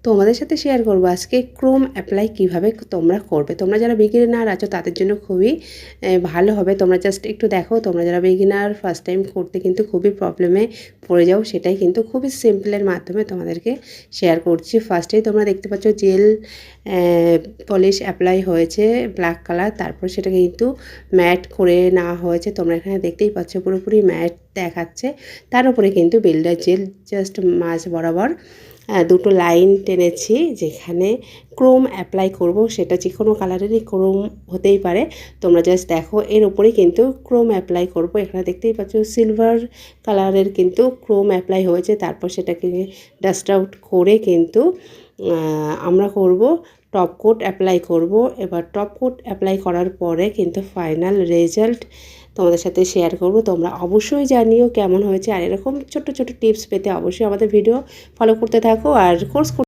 তোমাদের সাথে শেয়ার করবো আজকে ক্রোম অ্যাপ্লাই কিভাবে তোমরা করবে। তোমরা যারা বিগিনার আছো তাদের জন্য খুবই ভালো হবে। তোমরা জাস্ট একটু দেখো, তোমরা যারা বিগিনার ফার্স্ট টাইম করতে কিন্তু খুবই প্রবলেমে পড়ে যাও, সেটাই কিন্তু খুবই সিম্পলের মাধ্যমে তোমাদেরকে শেয়ার করছি। ফার্স্টেই তোমরা দেখতে পাচ্ছ জেল পলিশ অ্যাপ্লাই হয়েছে ব্ল্যাক কালার, তারপর সেটাকে কিন্তু ম্যাট করে নেওয়া হয়েছে। তোমরা এখানে দেখতেই পাচ্ছ পুরোপুরি ম্যাট দেখাচ্ছে। তার উপরে কিন্তু বিল্ডার জেল জাস্ট মাঝ বরাবর দুটো লাইন টেনেছি যেখানে ক্রোম অ্যাপ্লাই করব। সেটা যে কোনো কালারেরই ক্রোম হতেই পারে। তোমরা জাস্ট দেখো এর উপরেই কিন্তু ক্রোম অ্যাপ্লাই করব। এখানে দেখতেই পাচ্ছ সিলভার কালারের কিন্তু ক্রোম অ্যাপ্লাই হয়েছে। তারপর সেটাকে ডাস্ট আউট করে কিন্তু আমরা করব টপ কোট অ্যাপ্লাই করব। এবার টপ কোট অ্যাপ্লাই করার পরে কিন্তু ফাইনাল রেজাল্ট তোমাদের সাথে শেয়ার করব। তোমরা অবশ্যই জানিও কেমন হয়েছে, আর এরকম ছোট ছোট টিপস পেতে অবশ্যই আমাদের ভিডিও ফলো করতে থাকো আর কোর্স